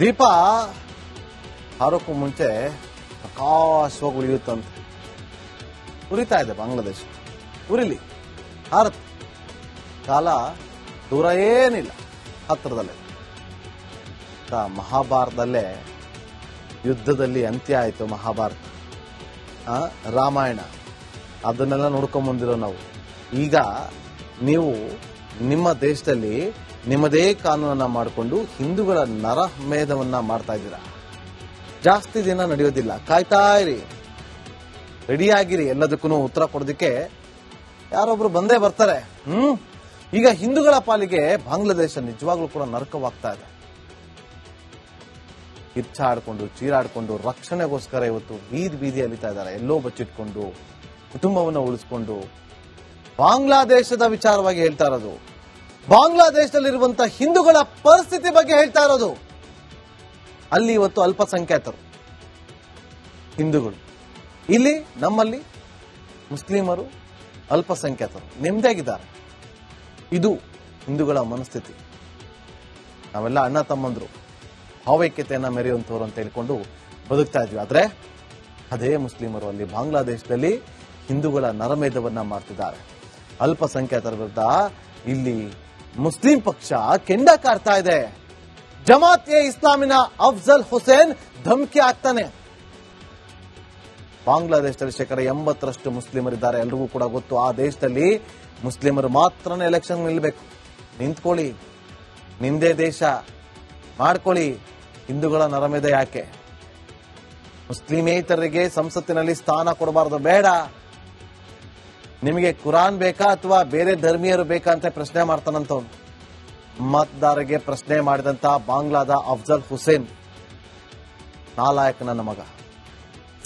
ದೀಪ ಹಾರೋಕ್ಕೂ ಮುಂಚೆ ಪ್ರಕಾಶವಾಗಿ ಉಳಿಯುತ್ತಂತೆ. ಉರಿತಾ ಇದೆ ಬಾಂಗ್ಲಾದೇಶ. ಉರಿಲಿ, ಹಾರತ್. ಕಾಲ ದೂರ ಏನಿಲ್ಲ, ಹತ್ತಿರದಲ್ಲೇ. ಮಹಾಭಾರತದಲ್ಲೇ ಯುದ್ಧದಲ್ಲಿ ಅಂತ್ಯ ಆಯಿತು. ಮಹಾಭಾರತ, ರಾಮಾಯಣ, ಅದನ್ನೆಲ್ಲ ನೋಡ್ಕೊಂಬಂದಿರೋ ನಾವು. ಈಗ ನೀವು ನಿಮ್ಮ ದೇಶದಲ್ಲಿ ನಿಮ್ಮದೇ ಕಾನೂನನ್ನ ಮಾಡಿಕೊಂಡು ಹಿಂದೂಗಳ ನರಮೇಧವನ್ನ ಮಾಡ್ತಾ ಇದ್ದೀರಾ. ಜಾಸ್ತಿ ದಿನ ನಡೆಯೋದಿಲ್ಲ, ಕಾಯ್ತಾ ಇರಿ, ರೆಡಿಯಾಗಿರಿ. ಎಲ್ಲದಕ್ಕೂ ಉತ್ತರ ಕೊಡೋದಕ್ಕೆ ಯಾರೊಬ್ರು ಬಂದೇ ಬರ್ತಾರೆ. ಈಗ ಹಿಂದೂಗಳ ಪಾಲಿಗೆ ಬಾಂಗ್ಲಾದೇಶ ನಿಜವಾಗ್ಲೂ ಕೂಡ ನರಕವಾಗ್ತಾ ಇದೆ. ಕಿಚ್ಚಾಡ್ಕೊಂಡು ಚೀರಾಡ್ಕೊಂಡು ರಕ್ಷಣೆಗೋಸ್ಕರ ಇವತ್ತು ಬೀದಿ ಅಲಿತಾ ಇದ್ದಾರೆ. ಎಲ್ಲೋ ಬಚ್ಚಿಟ್ಕೊಂಡು ಕುಟುಂಬವನ್ನು ಉಳಿಸ್ಕೊಂಡು ಬಾಂಗ್ಲಾದೇಶದ ವಿಚಾರವಾಗಿ ಹೇಳ್ತಾ ಇರೋದು, ಬಾಂಗ್ಲಾದೇಶದಲ್ಲಿರುವಂತಹ ಹಿಂದೂಗಳ ಪರಿಸ್ಥಿತಿ ಬಗ್ಗೆ ಹೇಳ್ತಾ ಇರೋದು. ಅಲ್ಲಿ ಇವತ್ತು ಅಲ್ಪಸಂಖ್ಯಾತರು ಹಿಂದೂಗಳು, ಇಲ್ಲಿ ನಮ್ಮಲ್ಲಿ ಮುಸ್ಲಿಮರು ಅಲ್ಪಸಂಖ್ಯಾತರು ನೆಮ್ಮದಿಯಾಗಿದ್ದಾರೆ. ಇದು ಹಿಂದೂಗಳ ಮನಸ್ಥಿತಿ. ನಾವೆಲ್ಲ ಅಣ್ಣ ತಮ್ಮಂದ್ರು, ಭಾವೈಕ್ಯತೆಯನ್ನ ಮೆರೆಯುವಂಥವ್ರು ಅಂತ ಹೇಳ್ಕೊಂಡು ಬದುಕ್ತಾ ಇದ್ವಿ. ಆದ್ರೆ ಅದೇ ಮುಸ್ಲಿಮರು ಅಲ್ಲಿ ಬಾಂಗ್ಲಾದೇಶದಲ್ಲಿ ಹಿಂದೂಗಳ ನರಮೇಧವನ್ನ ಮಾಡ್ತಿದ್ದಾರೆ. ಅಲ್ಪಸಂಖ್ಯಾತರ ವಿರುದ್ಧ ಇಲ್ಲಿ ಮುಸ್ಲಿಂ ಪಕ್ಷ ಕೆಂಡ ಕಾರ್ತಾ ಇದೆ. ಜಮಾತ್ ಎ ಇಸ್ಲಾಮಿನ ಅಫ್ಜಲ್ ಹುಸೇನ್ ಧಮಕಿ ಆಗ್ತಾನೆ. ಬಾಂಗ್ಲಾದೇಶದಲ್ಲಿ 80% ಮುಸ್ಲಿಮರಿದ್ದಾರೆ. ಎಲ್ರಿಗೂ ಕೂಡ ಗೊತ್ತು, ಆ ದೇಶದಲ್ಲಿ ಮುಸ್ಲಿಮರು ಮಾತ್ರನೇ ಎಲೆಕ್ಷನ್ ನಿಲ್ಲಬೇಕು. ನಿಂತ್ಕೊಳ್ಳಿ, ನಿಮ್ದೇ ದೇಶ ಮಾಡ್ಕೊಳ್ಳಿ, ಹಿಂದೂಗಳ ನರಮೇಧ ಯಾಕೆ? ಮುಸ್ಲಿಮೇತರರಿಗೆ ಸಂಸತ್ತಿನಲ್ಲಿ ಸ್ಥಾನ ಕೊಡಬಾರದು, ಬೇಡ. ನಿಮಗೆ ಕುರಾನ್ ಬೇಕಾ ಅಥವಾ ಬೇರೆ ಧರ್ಮೀಯರು ಬೇಕಾ ಅಂತ ಪ್ರಶ್ನೆ ಮಾಡ್ತಾನಂತವನು. ಮತದಾರರಿಗೆ ಪ್ರಶ್ನೆ ಮಾಡಿದಂತ ಬಾಂಗ್ಲಾದ ಅಫ್ಜಲ್ ಹುಸೇನ್ ನಾಲಾಯಕ ನನ್ನ ಮಗ.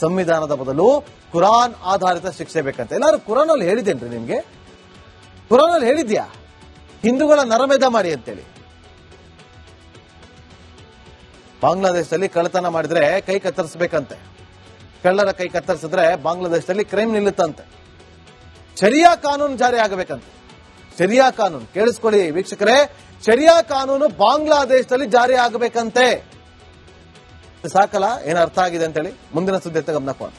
ಸಂವಿಧಾನದ ಬದಲು ಕುರಾನ್ ಆಧಾರಿತ ಶಿಕ್ಷೆ ಬೇಕಂತ. ಎಲ್ಲರೂ ಕುರಾನ್ ಅಲ್ಲಿ ಹೇಳಿದ್ದೇನ್ರಿ ನಿಮ್ಗೆ? ಕುರಾನ್ ಅಲ್ಲಿ ಹೇಳಿದ್ಯಾ ಹಿಂದೂಗಳ ನರಮೇಧ ಮಾಡಿ ಅಂತೇಳಿ? ಬಾಂಗ್ಲಾದೇಶದಲ್ಲಿ ಕಳ್ಳತನ ಮಾಡಿದ್ರೆ ಕೈ ಕತ್ತರಿಸಬೇಕಂತೆ. ಕಳ್ಳರ ಕೈ ಕತ್ತರಿಸಿದ್ರೆ ಬಾಂಗ್ಲಾದೇಶದಲ್ಲಿ ಕ್ರೈಮ್ ನಿಲ್ಲುತ್ತಂತೆ. ಶರಿಯಾ ಕಾನೂನು ಜಾರಿ ಆಗಬೇಕಂತೆ. ಶರಿಯಾ ಕಾನೂನು, ಕೇಳಿಸ್ಕೊಳ್ಳಿ ವೀಕ್ಷಕರೇ, ಶರಿಯಾ ಕಾನೂನು ಬಾಂಗ್ಲಾದೇಶದಲ್ಲಿ ಜಾರಿ ಆಗಬೇಕಂತೆ. ಸಾಕಲ್ಲ, ಏನು ಅರ್ಥ ಆಗಿದೆ ಅಂತೇಳಿ ಮುಂದಿನ ಸುದ್ದಿ ಗಮನ ಕೊಡ.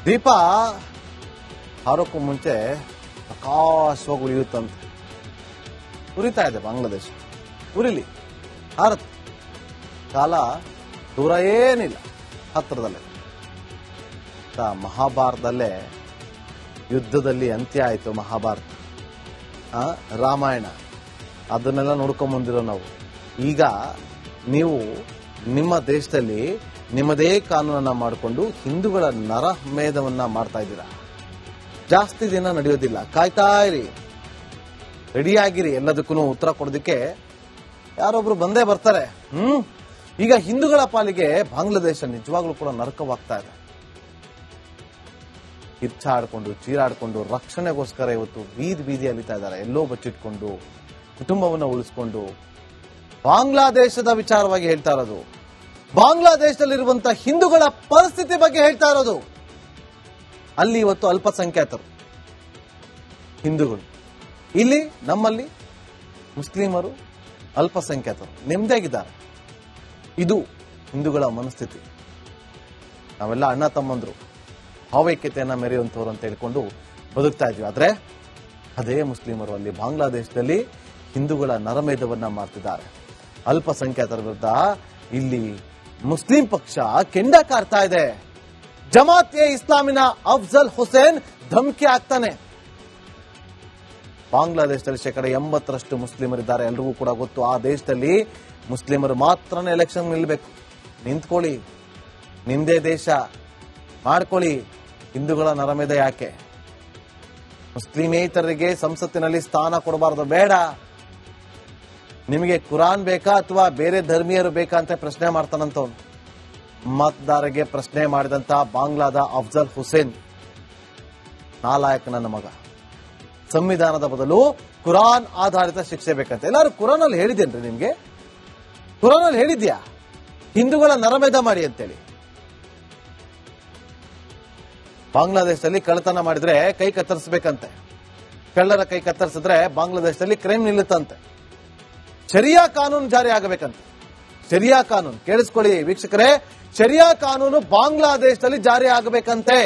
ದೀಪ ಹಾರೋಕ್ಕೂ ಮುಂಚೆ ಪ್ರಕಾಶವಾಗಿ ಉಳಿಯುತ್ತಂತೆ. ಉರಿತಾ ಇದೆ ಬಾಂಗ್ಲಾದೇಶ. ಉರಿಲಿ, ಹಾರತ್. ಕಾಲ ದೂರ ಏನಿಲ್ಲ, ಹತ್ತಿರದಲ್ಲೇ. ಮಹಾಭಾರತದಲ್ಲೇ ಯುದ್ಧದಲ್ಲಿ ಅಂತ್ಯ ಆಯಿತು. ಮಹಾಭಾರತ, ರಾಮಾಯಣ, ಅದನ್ನೆಲ್ಲ ನೋಡ್ಕೊಂಬಂದಿರೋ ನಾವು. ಈಗ ನೀವು ನಿಮ್ಮ ದೇಶದಲ್ಲಿ ನಿಮ್ಮದೇ ಕಾನೂನನ್ನ ಮಾಡಿಕೊಂಡು ಹಿಂದೂಗಳ ನರಮೇಧವನ್ನ ಮಾಡ್ತಾ ಇದ್ದೀರಾ. ಜಾಸ್ತಿ ದಿನ ನಡೆಯೋದಿಲ್ಲ, ಕಾಯ್ತಾ ಇರಿ, ರೆಡಿಯಾಗಿರಿ. ಎಲ್ಲದಕ್ಕೂ ಉತ್ತರ ಕೊಡೋದಕ್ಕೆ ಯಾರೊಬ್ರು ಬಂದೇ ಬರ್ತಾರೆ. ಈಗ ಹಿಂದೂಗಳ ಪಾಲಿಗೆ ಬಾಂಗ್ಲಾದೇಶ ನಿಜವಾಗ್ಲೂ ಕೂಡ ನರಕವಾಗ್ತಾ ಇದೆ. ಕಿಚ್ಚಾಡ್ಕೊಂಡು ಚೀರಾಡ್ಕೊಂಡು ರಕ್ಷಣೆಗೋಸ್ಕರ ಇವತ್ತು ಬೀದಿ ಅಲಿತಾ ಇದ್ದಾರೆ. ಎಲ್ಲೋ ಬಚ್ಚಿಟ್ಕೊಂಡು ಕುಟುಂಬವನ್ನು ಉಳಿಸ್ಕೊಂಡು ಬಾಂಗ್ಲಾದೇಶದ ವಿಚಾರವಾಗಿ ಹೇಳ್ತಾ ಇರೋದು, ಬಾಂಗ್ಲಾದೇಶದಲ್ಲಿರುವಂತಹ ಹಿಂದೂಗಳ ಪರಿಸ್ಥಿತಿ ಬಗ್ಗೆ ಹೇಳ್ತಾ ಇರೋದು. ಅಲ್ಲಿ ಇವತ್ತು ಅಲ್ಪಸಂಖ್ಯಾತರು ಹಿಂದೂಗಳು, ಇಲ್ಲಿ ನಮ್ಮಲ್ಲಿ ಮುಸ್ಲಿಮರು ಅಲ್ಪಸಂಖ್ಯಾತರು ನೆಮ್ಮದಿಯಾಗಿದ್ದಾರೆ. ಇದು ಹಿಂದೂಗಳ ಮನಸ್ಥಿತಿ. ನಾವೆಲ್ಲ ಅಣ್ಣ ತಮ್ಮಂದ್ರು, ಭಾವೈಕ್ಯತೆಯನ್ನ ಮೆರೆಯುವಂಥವ್ರು ಅಂತ ಹೇಳ್ಕೊಂಡು ಬದುಕ್ತಾ ಇದ್ವಿ. ಆದ್ರೆ ಅದೇ ಮುಸ್ಲಿಮರು ಅಲ್ಲಿ ಬಾಂಗ್ಲಾದೇಶದಲ್ಲಿ ಹಿಂದೂಗಳ ನರಮೇಧವನ್ನ ಮಾಡ್ತಿದ್ದಾರೆ. ಅಲ್ಪಸಂಖ್ಯಾತರ ವಿರುದ್ಧ ಇಲ್ಲಿ ಮುಸ್ಲಿಂ ಪಕ್ಷ ಕೆಂಡ ಕಾರ್ತಾ ಇದೆ. ಜಮಾತ್ ಎ ಇಸ್ಲಾಮಿನ ಅಫ್ಜಲ್ ಹುಸೇನ್ ಧಮಕಿ ಆಗ್ತಾನೆ. ಬಾಂಗ್ಲಾದೇಶದಲ್ಲಿ 80% ಮುಸ್ಲಿಮರಿದ್ದಾರೆ. ಎಲ್ರಿಗೂ ಕೂಡ ಗೊತ್ತು, ಆ ದೇಶದಲ್ಲಿ ಮುಸ್ಲಿಮರು ಮಾತ್ರನೇ ಎಲೆಕ್ಷನ್ ನಿಲ್ಲಬೇಕು. ನಿಂತ್ಕೊಳ್ಳಿ, ನಿಮ್ದೇ ದೇಶ ಮಾಡ್ಕೊಳ್ಳಿ, ಹಿಂದೂಗಳ ನರಮೇಧ ಯಾಕೆ? ಮುಸ್ಲಿಮೇತರರಿಗೆ ಸಂಸತ್ತಿನಲ್ಲಿ ಸ್ಥಾನ ಕೊಡಬಾರದು, ಬೇಡ. ನಿಮಗೆ ಕುರಾನ್ ಬೇಕಾ ಅಥವಾ ಬೇರೆ ಧರ್ಮೀಯರು ಬೇಕಾ ಅಂತ ಪ್ರಶ್ನೆ ಮಾಡ್ತಾನಂತವನು. ಮತದಾರರಿಗೆ ಪ್ರಶ್ನೆ ಮಾಡಿದಂತ ಬಾಂಗ್ಲಾದ ಅಫ್ಜಲ್ ಹುಸೇನ್ ನಾಲಾಯಕ ನನ್ನ ಮಗ. ಸಂವಿಧಾನದ ಬದಲು ಕುರಾನ್ ಆಧಾರಿತ ಶಿಕ್ಷೆ ಬೇಕಂತ. ಎಲ್ಲರೂ ಕುರಾನ್ ಅಲ್ಲಿ ಹೇಳಿದ್ದೇನ್ರಿ ನಿಮ್ಗೆ? ಕುರಾನ್ ಅಲ್ಲಿ ಹೇಳಿದ್ಯಾ ಹಿಂದೂಗಳ ನರಮೇಧ ಮಾಡಿ ಅಂತೇಳಿ? ಬಾಂಗ್ಲಾದೇಶದಲ್ಲಿ ಕಳ್ಳತನ ಮಾಡಿದ್ರೆ ಕೈ ಕತ್ತರಿಸಬೇಕಂತೆ. ಕಳ್ಳರ ಕೈ ಕತ್ತರಿಸಿದ್ರೆ ಬಾಂಗ್ಲಾದೇಶದಲ್ಲಿ ಕ್ರೈಮ್ ನಿಲ್ಲುತ್ತಂತೆ. ಶರಿಯಾ ಕಾನೂನು ಜಾರಿ ಆಗಬೇಕಂತ. ಶರಿಯಾ ಕಾನೂನು ಕೇಳಿಸ್ಕೊಳ್ಳಿ ವೀಕ್ಷಕರೇ, ಶರಿಯಾ ಕಾನೂನು ಬಾಂಗ್ಲಾದೇಶದಲ್ಲಿ ಜಾರಿ ಆಗಬೇಕಂತೆ.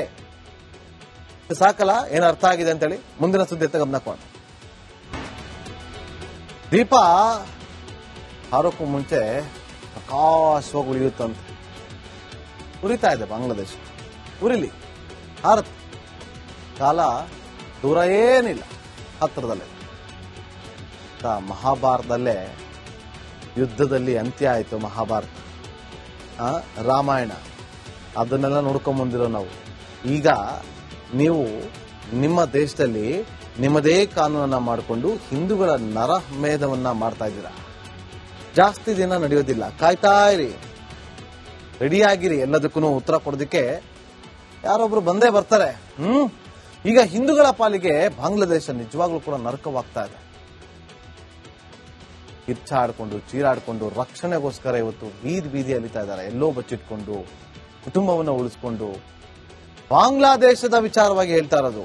ಸಾಕಲ್ಲ ಏನು ಅರ್ಥ ಆಗಿದೆ ಅಂತೇಳಿ ಮುಂದಿನ ಸುದ್ದಿ ಗಮನ ಕೊಡೋಣ. ದೀಪ ಹಾರೋಕ್ಕೂ ಮುಂಚೆ ಪ್ರಕಾಶವಾಗಿ ಉಳಿಯುತ್ತಂತೆ. ಉರಿತಾ ಇದೆ ಬಾಂಗ್ಲಾದೇಶ, ಉರಿಲಿ, ಹಾರತ್, ಕಾಲ ದೂರ ಏನಿಲ್ಲ, ಹತ್ತಿರದಲ್ಲೇ. ಮಹಾಭಾರತದಲ್ಲೇ ಯುದ್ಧದಲ್ಲಿ ಅಂತ್ಯ ಆಯಿತು. ಮಹಾಭಾರತ, ರಾಮಾಯಣ, ಅದನ್ನೆಲ್ಲ ನೋಡ್ಕೊಂಡ್ ಬಂದಿರೋ ನಾವು. ಈಗ ನೀವು ನಿಮ್ಮ ದೇಶದಲ್ಲಿ ನಿಮ್ಮದೇ ಕಾನೂನನ್ನ ಮಾಡಿಕೊಂಡು ಹಿಂದೂಗಳ ನರಮೇಧವನ್ನ ಮಾಡ್ತಾ ಇದ್ದೀರಾ. ಜಾಸ್ತಿ ದಿನ ನಡೆಯೋದಿಲ್ಲ, ಕಾಯ್ತಾ ಇರಿ, ರೆಡಿಯಾಗಿರಿ. ಎಲ್ಲದಕ್ಕೂ ಉತ್ತರ ಕೊಡೋದಕ್ಕೆ ಯಾರೊಬ್ರು ಬಂದೇ ಬರ್ತಾರೆ. ಈಗ ಹಿಂದೂಗಳ ಪಾಲಿಗೆ ಬಾಂಗ್ಲಾದೇಶ ನಿಜವಾಗ್ಲೂ ಕೂಡ ನರಕವಾಗ್ತಾ ಇದೆ. ಕಿರ್ಚಾಡ್ಕೊಂಡು ಚೀರಾಡ್ಕೊಂಡು ರಕ್ಷಣೆಗೋಸ್ಕರ ಇವತ್ತು ಬೀದಿ ಅಲಿತಾ ಇದ್ದಾರೆ. ಎಲ್ಲೋ ಬಚ್ಚಿಟ್ಕೊಂಡು ಕುಟುಂಬವನ್ನು ಉಳಿಸ್ಕೊಂಡು. ಬಾಂಗ್ಲಾದೇಶದ ವಿಚಾರವಾಗಿ ಹೇಳ್ತಾ ಇರೋದು,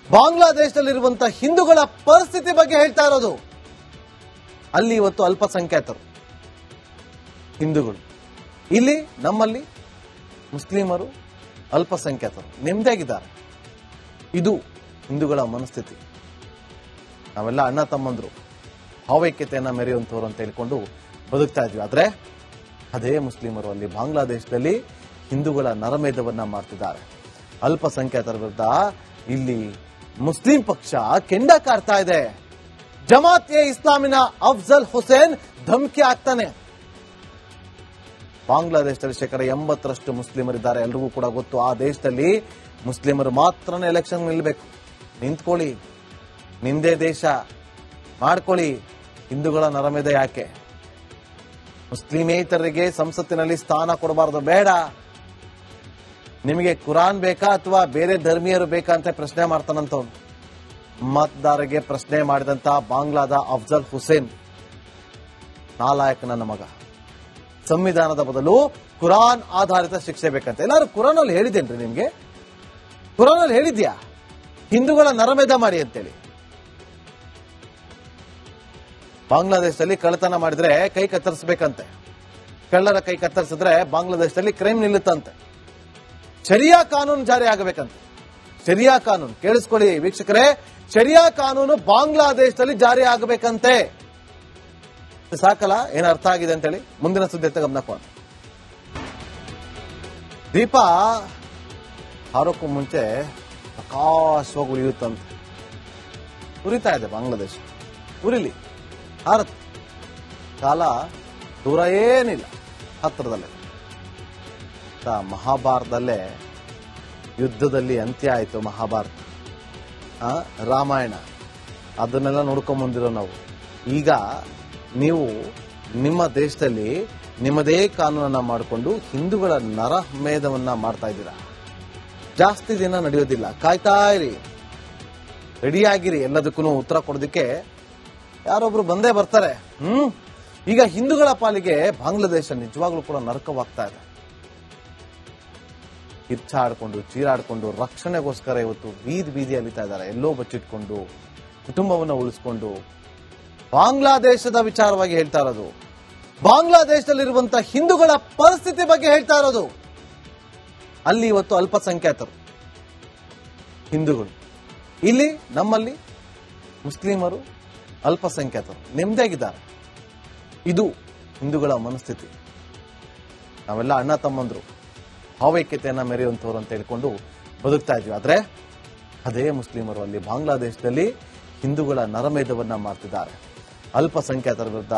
ಬಾಂಗ್ಲಾದೇಶದಲ್ಲಿರುವಂತಹ ಹಿಂದೂಗಳ ಪರಿಸ್ಥಿತಿ ಬಗ್ಗೆ ಹೇಳ್ತಾ ಇರೋದು. ಅಲ್ಲಿ ಇವತ್ತು ಅಲ್ಪಸಂಖ್ಯಾತರು ಹಿಂದೂಗಳು, ಇಲ್ಲಿ ನಮ್ಮಲ್ಲಿ ಮುಸ್ಲಿಮರು ಅಲ್ಪಸಂಖ್ಯಾತರು ನೆಮ್ಮದಿಯಾಗಿದ್ದಾರೆ. ಇದು ಹಿಂದೂಗಳ ಮನಸ್ಥಿತಿ. ನಾವೆಲ್ಲ ಅಣ್ಣ ತಮ್ಮಂದ್ರು, ಭಾವೈಕ್ಯತೆಯನ್ನ ಮೆರೆಯುವಂತವ್ರು ಅಂತ ಹೇಳ್ಕೊಂಡು ಬದುಕ್ತಾ ಇದ್ವಿ. ಆದ್ರೆ ಅದೇ ಮುಸ್ಲಿಮರು ಅಲ್ಲಿ ಬಾಂಗ್ಲಾದೇಶದಲ್ಲಿ ಹಿಂದೂಗಳ ನರಮೇಧವನ್ನ ಮಾಡ್ತಿದ್ದಾರೆ. ಅಲ್ಪಸಂಖ್ಯಾತರ ವಿರುದ್ಧ ಇಲ್ಲಿ ಮುಸ್ಲಿಂ ಪಕ್ಷ ಕೆಂಡ ಕಾರ್ತಾ ಇದೆ. ಜಮಾತ್ ಎ ಇಸ್ಲಾಮಿನ ಅಫ್ಜಲ್ ಹುಸೇನ್ ಧಮಕಿ ಆಗ್ತಾನೆ. ಬಾಂಗ್ಲಾದೇಶದಲ್ಲಿ 80% ಮುಸ್ಲಿಮರಿದ್ದಾರೆ. ಎಲ್ರಿಗೂ ಕೂಡ ಗೊತ್ತು, ಆ ದೇಶದಲ್ಲಿ ಮುಸ್ಲಿಮರು ಮಾತ್ರನೇ ಎಲೆಕ್ಷನ್ ನಿಲ್ಲಬೇಕು. ನಿಂತ್ಕೊಳ್ಳಿ, ನಿಂದೇ ದೇಶ ಮಾಡ್ಕೊಳ್ಳಿ, ಹಿಂದೂಗಳ ನರಮೇಧ ಯಾಕೆ? ಮುಸ್ಲಿಮೇತರರಿಗೆ ಸಂಸತ್ತಿನಲ್ಲಿ ಸ್ಥಾನ ಕೊಡಬಾರದು, ಬೇಡ. ನಿಮಗೆ ಕುರಾನ್ ಬೇಕಾ ಅಥವಾ ಬೇರೆ ಧರ್ಮೀಯರು ಬೇಕಾ ಅಂತ ಪ್ರಶ್ನೆ ಮಾಡ್ತಾನಂತವ್ನು. ಮತದಾರರಿಗೆ ಪ್ರಶ್ನೆ ಮಾಡಿದಂತ ಬಾಂಗ್ಲಾದ ಅಫ್ಜಲ್ ಹುಸೇನ್ ನಾಲಾಯಕ ನನ್ನ ಮಗ. ಸಂವಿಧಾನದ ಬದಲು ಕುರಾನ್ ಆಧಾರಿತ ಶಿಕ್ಷೆ ಬೇಕಂತ. ಎಲ್ಲರೂ ಕುರಾನ್ ಅಲ್ಲಿ ಹೇಳಿದ್ದೇನ್ರಿ ನಿಮ್ಗೆ? ಕುರಾನ್ ಅಲ್ಲಿ ಹೇಳಿದ್ಯಾ ಹಿಂದೂಗಳ ನರಮೇಧ ಮಾಡಿ ಅಂತೇಳಿ? ಬಾಂಗ್ಲಾದೇಶದಲ್ಲಿ ಕಳ್ಳತನ ಮಾಡಿದ್ರೆ ಕೈ ಕತ್ತರಿಸಬೇಕಂತೆ. ಕಳ್ಳರ ಕೈ ಕತ್ತರಿಸಿದ್ರೆ ಬಾಂಗ್ಲಾದೇಶದಲ್ಲಿ ಕ್ರೈಮ್ ನಿಲ್ಲುತ್ತಂತೆ. ಶರಿಯಾ ಕಾನೂನು ಜಾರಿ ಆಗಬೇಕಂತೆ. ಶರಿಯಾ ಕಾನೂನು ಕೇಳಿಸ್ಕೊಳ್ಳಿ ವೀಕ್ಷಕರೇ, ಶರಿಯಾ ಕಾನೂನು ಬಾಂಗ್ಲಾದೇಶದಲ್ಲಿ ಜಾರಿ ಆಗಬೇಕಂತೆ. ಸಾಕಲ್ಲ ಏನು ಅರ್ಥ ಆಗಿದೆ ಅಂತೇಳಿ ಮುಂದಿನ ಸುದ್ದಿ ಗಮನ ಕೊಡೋಣ. ದೀಪ ಹಾರೋಕ್ಕೂ ಮುಂಚೆ ಪ್ರಕಾಶವಾಗಿ ಉಳಿಯುತ್ತಂತೆ. ಉರಿತಾ ಇದೆ ಬಾಂಗ್ಲಾದೇಶ, ಉರಿಲಿ, ಹಾರತ್, ಕಾಲ ದೂರ ಏನಿಲ್ಲ, ಹತ್ತಿರದಲ್ಲೇ. ಮಹಾಭಾರತದಲ್ಲೇ ಯುದ್ಧದಲ್ಲಿ ಅಂತ್ಯ ಆಯಿತು. ಮಹಾಭಾರತ, ರಾಮಾಯಣ, ಅದನ್ನೆಲ್ಲ ನೋಡ್ಕೊಂಡ್ ಬಂದಿರೋ ನಾವು. ಈಗ ನೀವು ನಿಮ್ಮ ದೇಶದಲ್ಲಿ ನಿಮ್ಮದೇ ಕಾನೂನನ್ನ ಮಾಡಿಕೊಂಡು ಹಿಂದೂಗಳ ನರಮೇಧವನ್ನ ಮಾಡ್ತಾ ಇದ್ದೀರಾ. ಜಾಸ್ತಿ ದಿನ ನಡೆಯೋದಿಲ್ಲ, ಕಾಯ್ತಾ ಇರಿ, ರೆಡಿಯಾಗಿರಿ. ಎಲ್ಲದಕ್ಕೂ ಉತ್ತರ ಕೊಡೋದಕ್ಕೆ ಯಾರೊಬ್ರು ಬಂದೇ ಬರ್ತಾರೆ. ಈಗ ಹಿಂದೂಗಳ ಪಾಲಿಗೆ ಬಾಂಗ್ಲಾದೇಶ ನಿಜವಾಗ್ಲೂ ಕೂಡ ನರಕವಾಗ್ತಾ ಇದೆ. ಕಿರ್ಚಾಡ್ಕೊಂಡು ಚೀರಾಡ್ಕೊಂಡು ರಕ್ಷಣೆಗೋಸ್ಕರ ಇವತ್ತು ಬೀದಿ ಅಲಿತಾ ಇದ್ದಾರೆ. ಎಲ್ಲೋ ಬಚ್ಚಿಟ್ಕೊಂಡು ಕುಟುಂಬವನ್ನು ಉಳಿಸ್ಕೊಂಡು. ಬಾಂಗ್ಲಾದೇಶದ ವಿಚಾರವಾಗಿ ಹೇಳ್ತಾ ಇರೋದು, ಬಾಂಗ್ಲಾದೇಶದಲ್ಲಿರುವಂತಹ ಹಿಂದೂಗಳ ಪರಿಸ್ಥಿತಿ ಬಗ್ಗೆ ಹೇಳ್ತಾ ಇರೋದು. ಅಲ್ಲಿ ಇವತ್ತು ಅಲ್ಪಸಂಖ್ಯಾತರು ಹಿಂದೂಗಳು, ಇಲ್ಲಿ ನಮ್ಮಲ್ಲಿ ಮುಸ್ಲಿಮರು ಅಲ್ಪಸಂಖ್ಯಾತರು ನೆಮ್ಮದಿಯಾಗಿದ್ದಾರೆ. ಇದು ಹಿಂದೂಗಳ ಮನಸ್ಥಿತಿ. ನಾವೆಲ್ಲ ಅಣ್ಣ ತಮ್ಮಂದ್ರು, ಭಾವೈಕ್ಯತೆಯನ್ನ ಮೆರೆಯುವಂತವ್ರು ಅಂತ ಹೇಳ್ಕೊಂಡು ಬದುಕ್ತಾ ಇದ್ವಿ. ಆದ್ರೆ ಅದೇ ಮುಸ್ಲಿಮರು ಅಲ್ಲಿ ಬಾಂಗ್ಲಾದೇಶದಲ್ಲಿ ಹಿಂದೂಗಳ ನರಮೇಧವನ್ನ ಮಾಡ್ತಿದ್ದಾರೆ. ಅಲ್ಪಸಂಖ್ಯಾತರ ವಿರುದ್ಧ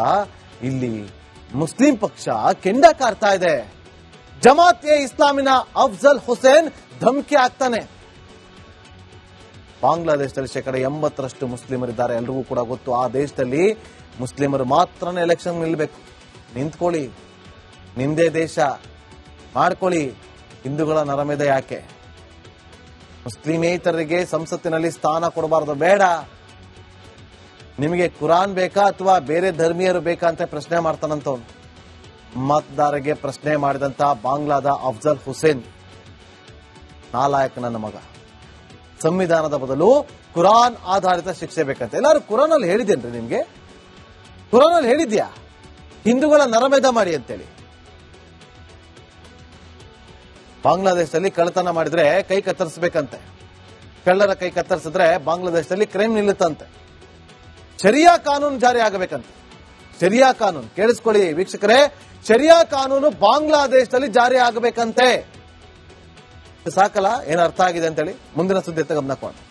ಇಲ್ಲಿ ಮುಸ್ಲಿಂ ಪಕ್ಷ ಕೆಂಡ ಕಾರ್ತಾ ಇದೆ. ಜಮಾತ್ ಎ ಇಸ್ಲಾಮಿನ ಅಫ್ಜಲ್ ಹುಸೇನ್ ಧಮಕಿ ಆಗ್ತಾನೆ. ಬಾಂಗ್ಲಾದೇಶದಲ್ಲಿ 80% ಮುಸ್ಲಿಮರಿದ್ದಾರೆ. ಎಲ್ರಿಗೂ ಕೂಡ ಗೊತ್ತು, ಆ ದೇಶದಲ್ಲಿ ಮುಸ್ಲಿಮರು ಮಾತ್ರನೇ ಎಲೆಕ್ಷನ್ ನಿಲ್ಲಬೇಕು. ನಿಂತ್ಕೊಳ್ಳಿ, ನಿಂದೇ ದೇಶ ಮಾಡ್ಕೊಳ್ಳಿ, ಹಿಂದೂಗಳ ನರಮೇಧ ಯಾಕೆ? ಮುಸ್ಲಿಮೇತರರಿಗೆ ಸಂಸತ್ತಿನಲ್ಲಿ ಸ್ಥಾನ ಕೊಡಬಾರದು, ಬೇಡ. ನಿಮಗೆ ಕುರಾನ್ ಬೇಕಾ ಅಥವಾ ಬೇರೆ ಧರ್ಮೀಯರು ಬೇಕಾ ಅಂತ ಪ್ರಶ್ನೆ ಮಾಡ್ತಾನಂತವ್ನು. ಮತದಾರರಿಗೆ ಪ್ರಶ್ನೆ ಮಾಡಿದಂತ ಬಾಂಗ್ಲಾದ ಅಫ್ಜಲ್ ಹುಸೇನ್ ನಾಲಾಯಕ ನನ್ನ ಮಗ. ಸಂವಿಧಾನದ ಬದಲು ಕುರಾನ್ ಆಧಾರಿತ ಶಿಕ್ಷೆ ಬೇಕಂತ. ಎಲ್ಲರೂ ಕುರಾನ್ ಅಲ್ಲಿ ಹೇಳಿದ್ದೇನ್ರಿ ನಿಮ್ಗೆ? ಕುರಾನಲ್ಲಿ ಹೇಳಿದ್ಯಾ ಹಿಂದೂಗಳ ನರಮೇಧ ಮಾಡಿ ಅಂತೇಳಿ? ಬಾಂಗ್ಲಾದೇಶದಲ್ಲಿ ಕಳ್ಳತನ ಮಾಡಿದ್ರೆ ಕೈ ಕತ್ತರಿಸಬೇಕಂತೆ. ಕಳ್ಳರ ಕೈ ಕತ್ತರಿಸಿದ್ರೆ ಬಾಂಗ್ಲಾದೇಶದಲ್ಲಿ ಕ್ರೈಮ್ ನಿಲ್ಲುತ್ತಂತೆ. ಶರಿಯಾ ಕಾನೂನು ಜಾರಿ ಆಗಬೇಕಂತೆ. ಶರಿಯಾ ಕಾನೂನು ಕೇಳಿಸ್ಕೊಳ್ಳಿ ವೀಕ್ಷಕರೇ, ಶರಿಯಾ ಕಾನೂನು ಬಾಂಗ್ಲಾದೇಶದಲ್ಲಿ ಜಾರಿ ಆಗಬೇಕಂತೆ. ಸಾಕಲ್ಲ, ಏನು ಅರ್ಥ ಆಗಿದೆ ಅಂತೇಳಿ ಮುಂದಿನ ಸುದ್ದಿ ಗಮನ ಕೊಡೋಣ.